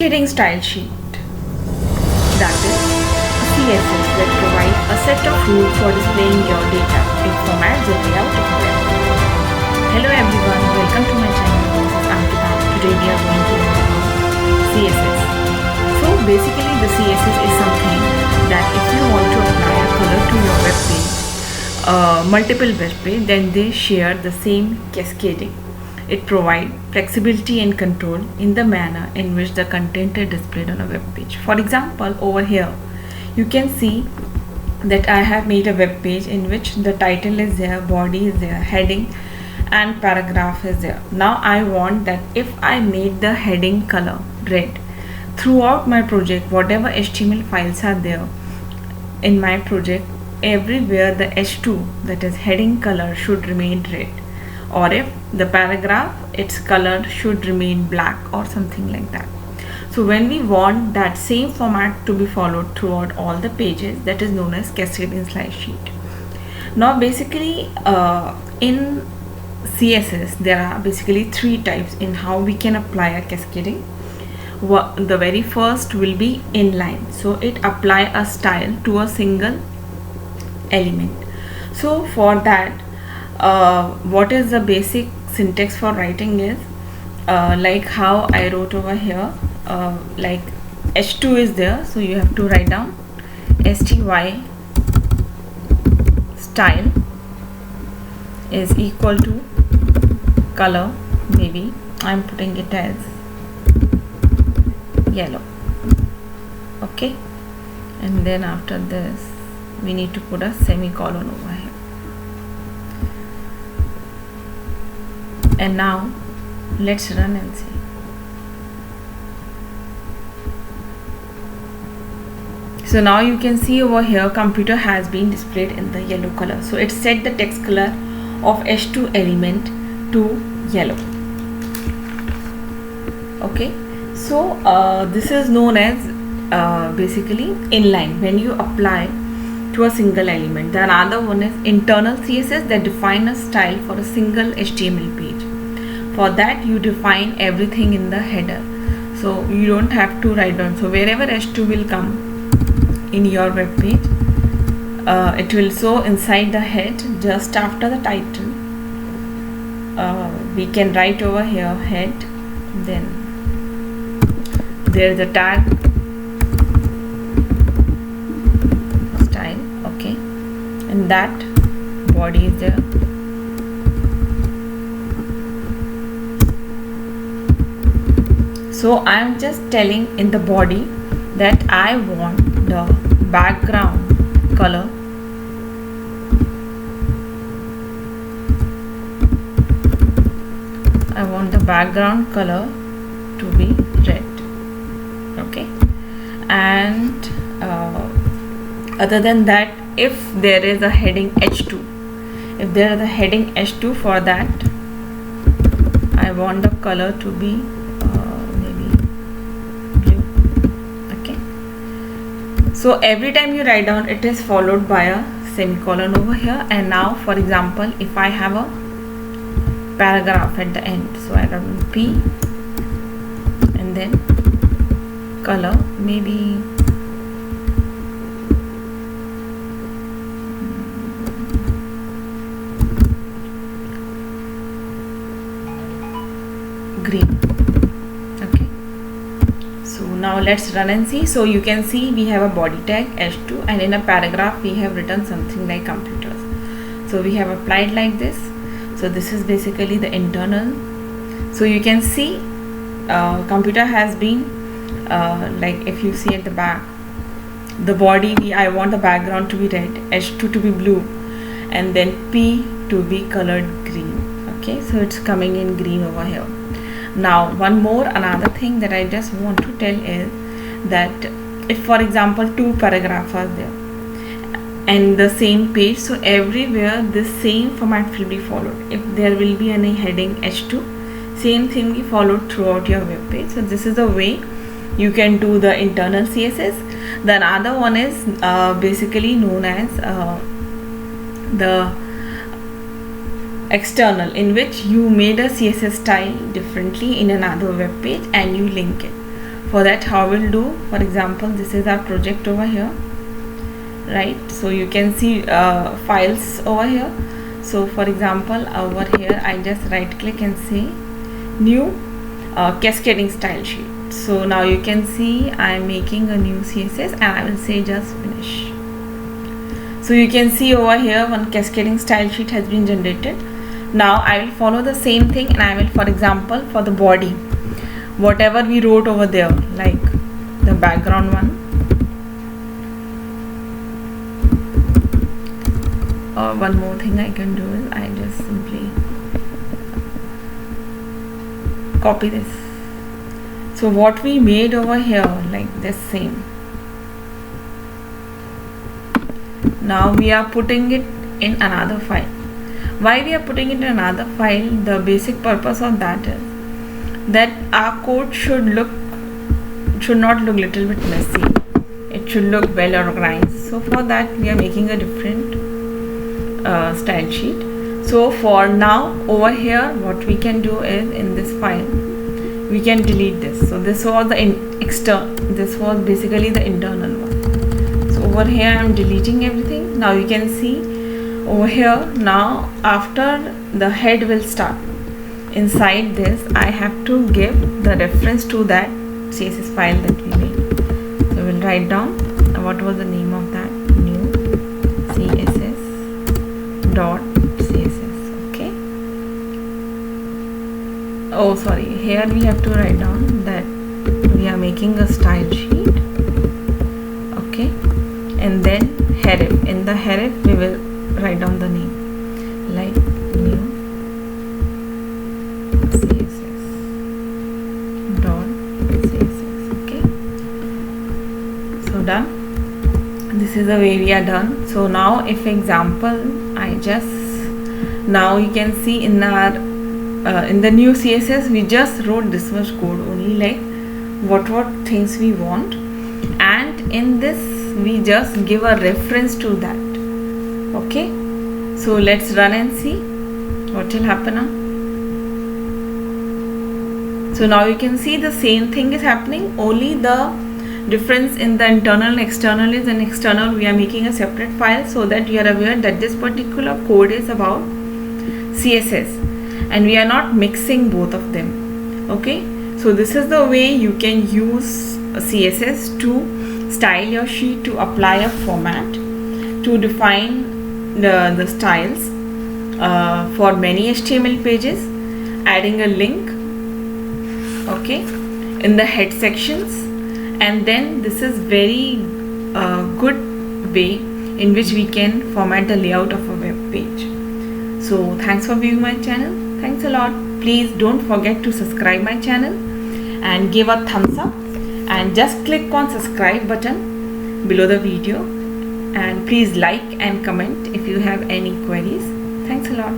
Cascading style sheet, that is CSS, that provides a set of rules for displaying your data in formats or layout of a web. Hello everyone, welcome to my channel. This is Ankita. Today we are going to learn about CSS. So basically the CSS is something that if you want to apply a color to your web page, multiple web page, then they share the same cascading. It provides flexibility and control in the manner in which the content is displayed on a web page. For example, over here you can see that I have made a web page in which the title is there, body is there, heading and paragraph is there. Now I want that if I make the heading color red throughout my project, whatever HTML files are there in my project, everywhere the H2, that is heading color, should remain red. Or if the paragraph, its color should remain black or something like that. So when we want that same format to be followed throughout all the pages, that is known as cascading style sheet. Now basically in CSS there are basically three types in how we can apply a cascading. The very first will be inline, so it apply a style to a single element. So for that, what is the basic syntax for writing is like how I wrote over here, like H2 is there, so you have to write down sty style is equal to color, maybe I'm putting it as yellow, okay, and then after this we need to put a semicolon over here. And now let's run and see. So now you can see over here computer has been displayed in the yellow color. So it set the text color of H2 element to yellow. Okay, so this is known as basically inline, when you apply to a single element. The another one is internal CSS, that define a style for a single HTML page. For that you define everything in the header, so you don't have to write down. So wherever H2 will come in your web page, it will show inside the head just after the title. We can write over here head, then there is a tag style, okay, and that body is there. So I am just telling in the body that I want the background color to be red, okay, and other than that, if there is a heading H2, for that I want the color to be so every time you write down, it is followed by a semicolon over here. And now for example, if I have a paragraph at the end, so I write P and then color, maybe green. Now let's run and see. So you can see we have a body tag H2, and in a paragraph we have written something like computers. So we have applied like this. So this is basically the internal. So you can see computer has been like, if you see at the back, the body, I want the background to be red, H2 to be blue, and then P to be colored green. Okay, so it's coming in green over here. Now another thing that I just want to tell is that if for example two paragraphs are there and the same page, so everywhere the same format will be followed. If there will be any heading H2, same thing will be followed throughout your web page. So this is the way you can do the internal CSS. The another one is basically known as the external, in which you made a CSS style differently in another web page and you link it. For that, how we'll do, for example, this is our project over here, right? So you can see files over here. So for example, over here I just right click and say new cascading style sheet. So now you can see I am making a new CSS and I will say just finish. So you can see over here one cascading style sheet has been generated. Now I will follow the same thing, and I will, for example, for the body, whatever we wrote over there, like the background one, or one more thing I can do is I just simply copy this. So what we made over here, like this same, now we are putting it in another file. Why we are putting it in another file? The basic purpose of that is that our code should not look little bit messy. It should look well organized. So for that we are making a different style sheet. So for now, over here what we can do is, in this file we can delete this. So this was the this was basically the internal one. So over here I am deleting everything. Now you can see over here, now after the head will start, inside this I have to give the reference to that CSS file that we made. So we'll write down what was the name of that, new CSS dot CSS. Okay. Oh sorry, here we have to write down that we are making a style sheet. Okay. And then href, in the href we will write down the name, like new CSS dot CSS. Okay. So done. This is the way we are done. So now if example now you can see in our in the new CSS we just wrote this much code only, like what things we want, and in this we just give a reference to that. Okay, so let's run and see what will happen now. So now you can see the same thing is happening, only the difference in the internal and external is, in external we are making a separate file so that you are aware that this particular code is about CSS and we are not mixing both of them. Okay, so this is the way you can use CSS to style your sheet, to apply a format, to define the styles for many HTML pages, adding a link, okay, in the head sections, and then this is very good way in which we can format the layout of a web page. So thanks for viewing my channel. Thanks a lot. Please don't forget to subscribe my channel and give a thumbs up, and just click on subscribe button below the video, and please like and comment if you have any queries. Thanks a lot.